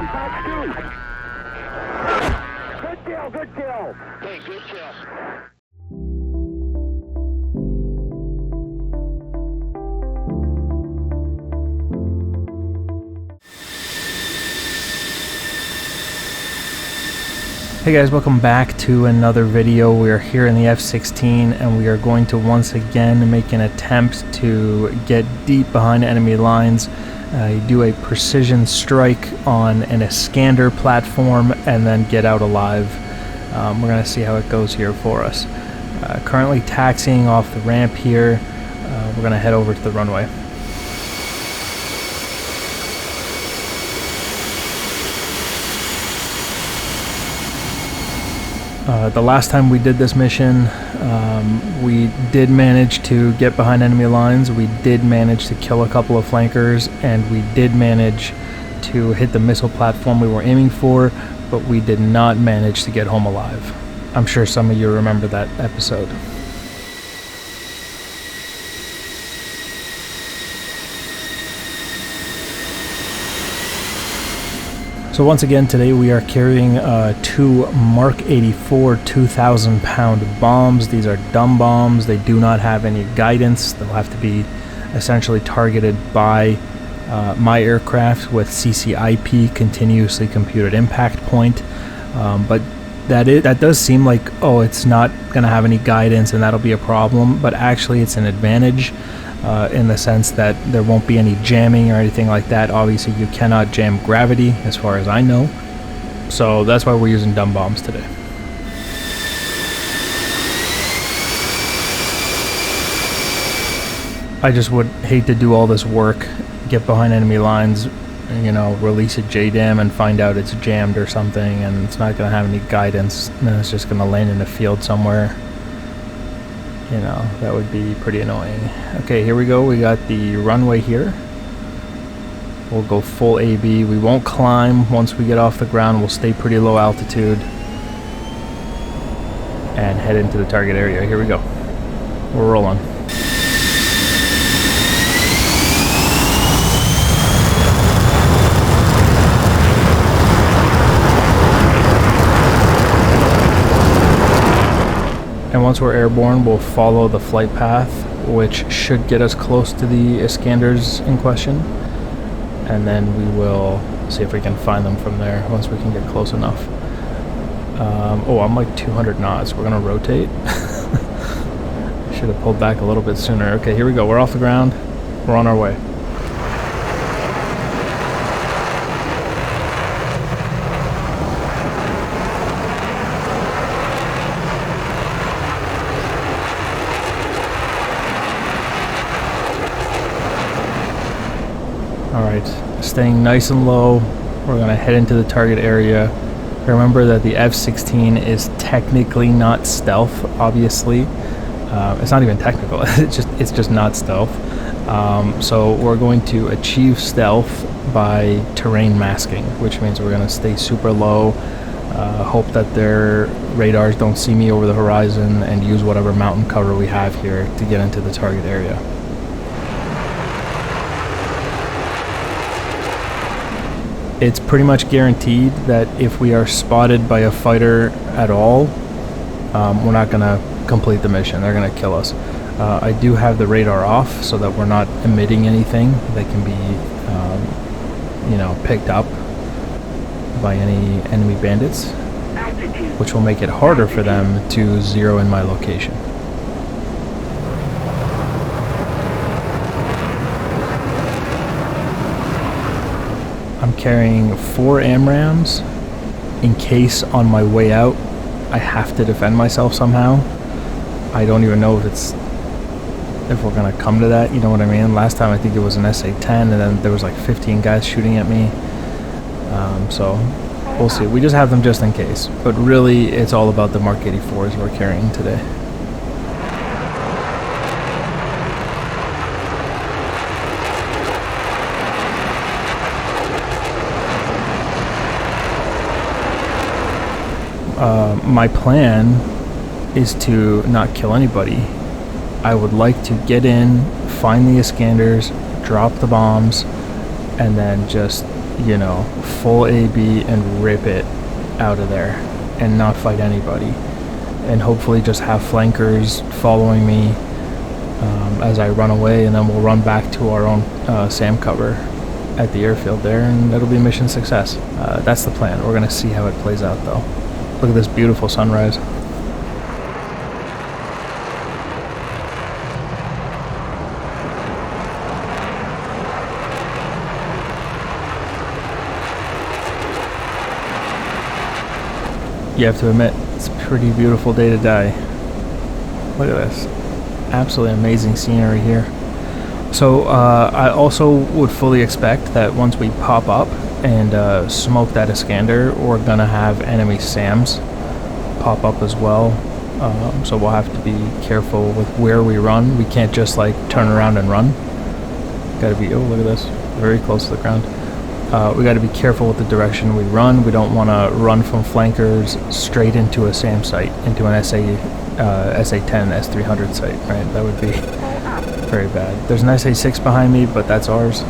Good kill, good kill. Okay, good kill. Hey guys, welcome back to another video. We are here in the F-16 and we are going to once again make an attempt to get deep behind enemy lines. You do a precision strike on an Iskander platform and then get out alive. We're going to see how it goes here for us. Currently taxiing off the ramp here. We're going to head over to the runway. The last time we did this mission, we did manage to get behind enemy lines, we did manage to kill a couple of flankers, and we did manage to hit the missile platform we were aiming for, but we did not manage to get home alive. I'm sure some of you remember that episode. So once again today we are carrying two Mark 84 2,000 pound bombs. These are dumb bombs. They do not have any guidance. They'll have to be essentially targeted by my aircraft with CCIP, continuously computed impact point. But that does seem like, oh, it's not going to have any guidance and that'll be a problem, but actually it's an advantage. In the sense that there won't be any jamming or anything like that. Obviously you cannot jam gravity as far as I know, so that's why we're using dumb bombs today. I just would hate to do all this work, get behind enemy lines, you know, release a JDAM and find out it's jammed or something and it's not going to have any guidance, and then it's just going to land in a field somewhere. You know, that would be pretty annoying. Okay, here we go. We got the runway here. We'll go full AB. We won't climb once we get off the ground. We'll stay pretty low altitude and head into the target area. Here we go. We're rolling. And once we're airborne, we'll follow the flight path, which should get us close to the Iskanders in question. And then we will see if we can find them from there once we can get close enough. Oh, I'm like 200 knots. We're going to rotate. Should have pulled back a little bit sooner. Okay, here we go. We're off the ground. We're on our way. Alright, staying nice and low, we're going to head into the target area. Remember that the F-16 is technically not stealth, obviously. It's not even technical, it's just not stealth. So we're going to achieve stealth by terrain masking, which means we're going to stay super low, hope that their radars don't see me over the horizon, and use whatever mountain cover we have here to get into the target area. It's pretty much guaranteed that if we are spotted by a fighter at all, we're not going to complete the mission. They're going to kill us. I do have the radar off so that we're not emitting anything that can be, you know, picked up by any enemy bandits, which will make it harder for them to zero in my location. I'm carrying 4 AMRAAMs in case on my way out I have to defend myself somehow. I don't even know if we're gonna come to that, you know what I mean? Last time I think it was an SA-10 and then there was like 15 guys shooting at me. So we'll see. We just have them just in case. But really it's all about the Mark 84s we're carrying today. My plan is to not kill anybody. I would like to get in, find the Iskanders, drop the bombs, and then just, you know, full AB and rip it out of there and not fight anybody, and hopefully just have flankers following me as I run away, and then we'll run back to our own SAM cover at the airfield there, and it'll be mission success. That's the plan. We're gonna see how it plays out though. Look at this beautiful sunrise. You have to admit, it's a pretty beautiful day to die. Look at this. Absolutely amazing scenery here. So I also would fully expect that once we pop up and smoke that Iskander, we're gonna have enemy SAMs pop up as well. So we'll have to be careful with where we run. We can't just like turn around and run. Gotta be, oh look at this, very close to the ground. We got to be careful with the direction we run. We don't want to run from flankers straight into a SAM site, into an SA-10, S300 site, right? That would be very bad. There's an SA-6 behind me, but that's ours.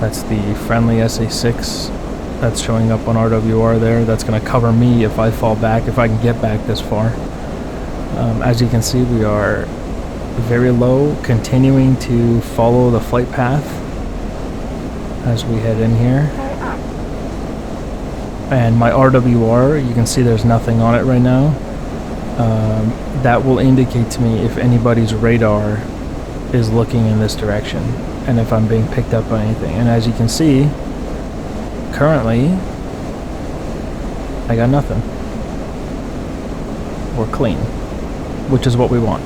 That's the friendly SA-6. That's showing up on RWR there. That's going to cover me if I fall back, if I can get back this far. As you can see, we are very low, continuing to follow the flight path as we head in here. And my RWR, you can see there's nothing on it right now. That will indicate to me if anybody's radar is looking in this direction and if I'm being picked up by anything. And as you can see, currently, I got nothing. We're clean, which is what we want.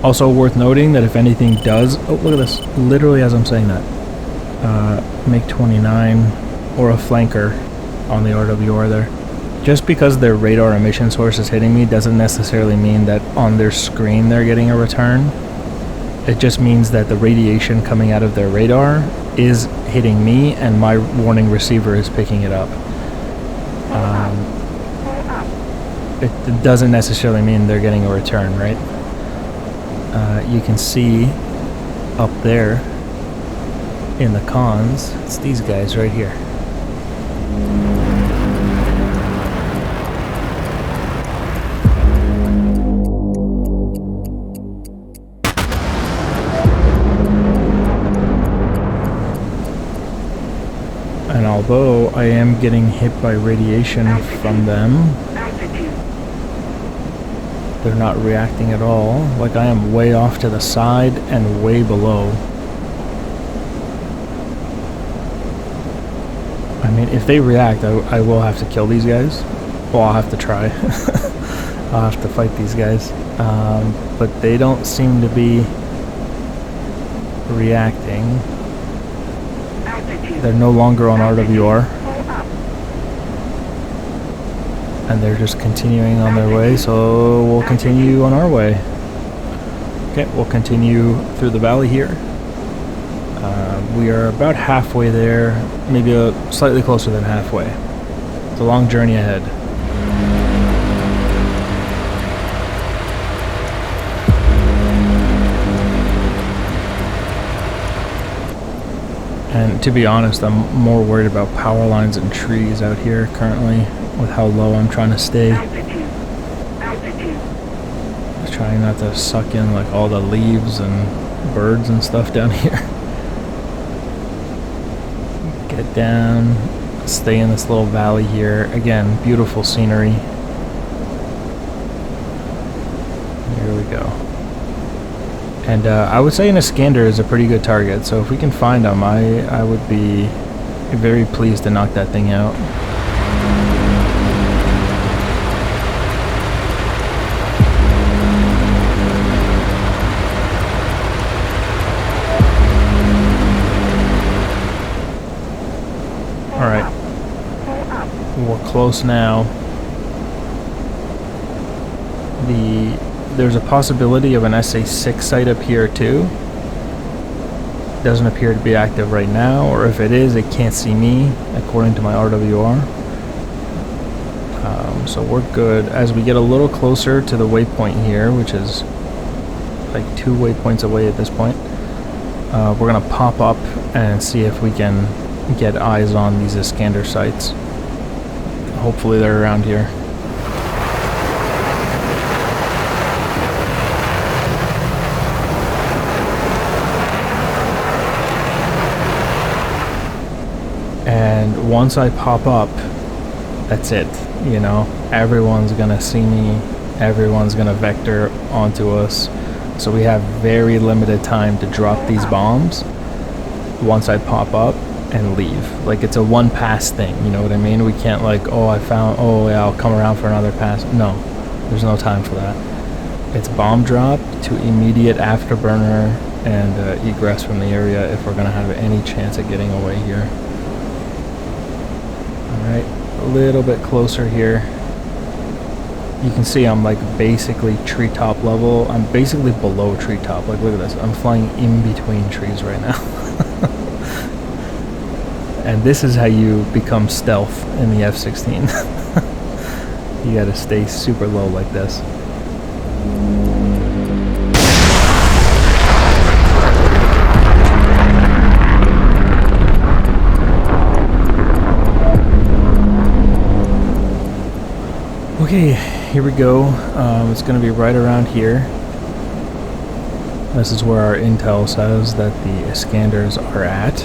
Also worth noting that if anything does, oh look at this, literally as I'm saying that, make 29 or a flanker on the RWR there. Just because their radar emission source is hitting me doesn't necessarily mean that on their screen they're getting a return. It just means that the radiation coming out of their radar is hitting me and my warning receiver is picking it up. It doesn't necessarily mean they're getting a return, right? You can see up there in the cons, it's these guys right here. And although I am getting hit by radiation from them, they're not reacting at all. Like I am way off to the side and way below. I mean, if they react, I will have to kill these guys. Well, I'll have to try. I'll have to fight these guys. But they don't seem to be reacting. They're no longer on RWR. And they're just continuing on their way, so we'll continue on our way. Okay, we'll continue through the valley here. We are about halfway there, maybe slightly closer than halfway. It's a long journey ahead. And to be honest, I'm more worried about power lines and trees out here currently with how low I'm trying to stay. Just trying not to suck in like all the leaves and birds and stuff down here. Get down, stay in this little valley here. Again, beautiful scenery. Here we go. And I would say an Iskander is a pretty good target, so if we can find them, I would be very pleased to knock that thing out. We're close now. There's a possibility of an SA6 site up here too. Doesn't appear to be active right now, or if it is, it can't see me according to my RWR. So we're good. As we get a little closer to the waypoint here, which is like 2 waypoints away at this point, we're gonna pop up and see if we can get eyes on these Iskander sites. Hopefully they're around here. And once I pop up, that's it. You know, everyone's gonna see me, everyone's gonna vector onto us. So we have very limited time to drop these bombs once I pop up and leave. Like, it's a one pass thing, you know what I mean? We can't like, oh, oh yeah, I'll come around for another pass. No, there's no time for that. It's bomb drop to immediate afterburner and egress from the area if we're gonna have any chance at getting away here. Alright, a little bit closer here. You can see I'm like basically treetop level. I'm basically below treetop. Like, look at this. I'm flying in between trees right now. And this is how you become stealth in the F-16. You gotta stay super low like this. Okay, here we go. It's going to be right around here. This is where our intel says that the Iskanders are at.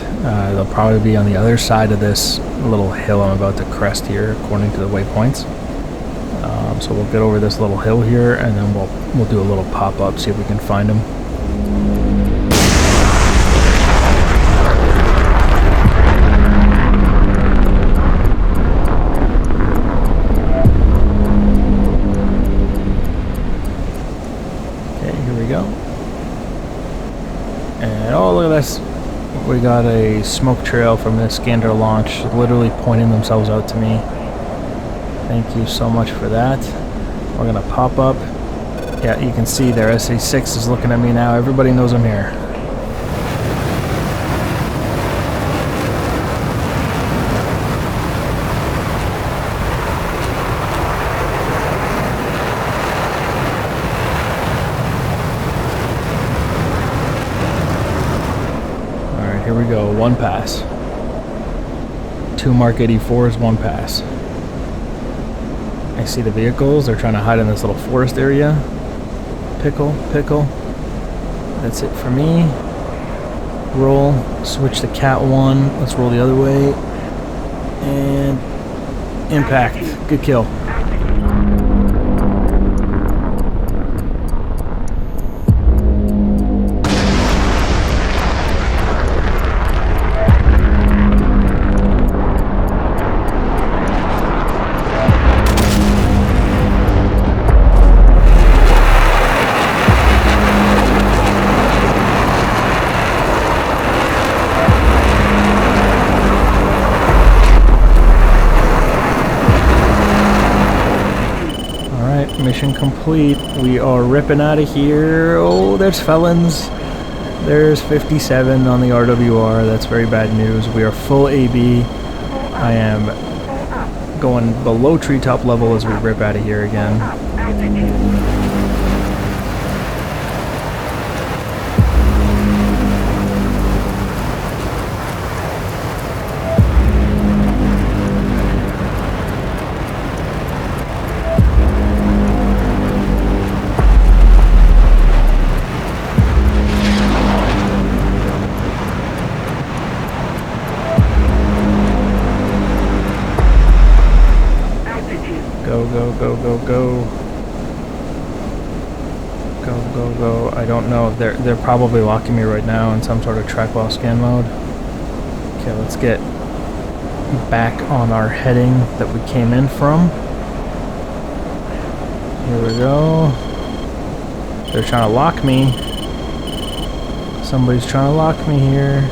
They'll probably be on the other side of this little hill I'm about to crest here, according to the waypoints. So we'll get over this little hill here, and then we'll do a little pop-up, see if we can find them. And oh, look at this. We got a smoke trail from this Iskander launch, literally pointing themselves out to me. Thank you so much for that. We're gonna pop up. Yeah, you can see their SA6 is looking at me now. Everybody knows I'm here. Here we go, one pass. 2 Mark 84s, one pass. I see the vehicles, they're trying to hide in this little forest area. Pickle. That's it for me. Roll, switch to Cat 1, let's roll the other way. And impact, good kill. Mission complete. We are ripping out of here. Oh, there's felons. There's 57 on the RWR. That's very bad news. We are full AB. I am going below treetop level as we rip out of here again. Go. I don't know. They're probably locking me right now in some sort of track while scan mode. Okay, let's get back on our heading that we came in from. Here we go. They're trying to lock me. Somebody's trying to lock me here.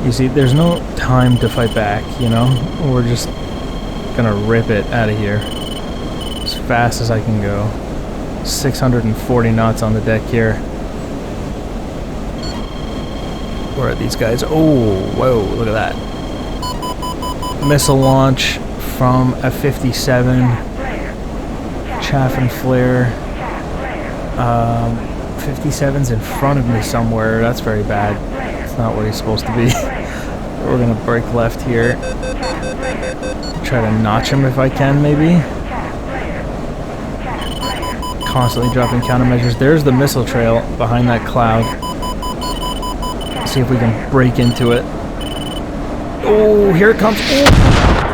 You see, there's no time to fight back, you know? We're just gonna rip it out of here as fast as I can go. 640 knots on the deck here. Where are these guys? Oh, whoa, look at that. Missile launch from F-16. Chaff and flare. 57's in front of me somewhere. That's very bad. It's not where he's supposed to be. We're gonna break left here. Try to notch him if I can, maybe. Constantly dropping countermeasures. There's the missile trail behind that cloud. See if we can break into it. Oh, here it comes. Oh!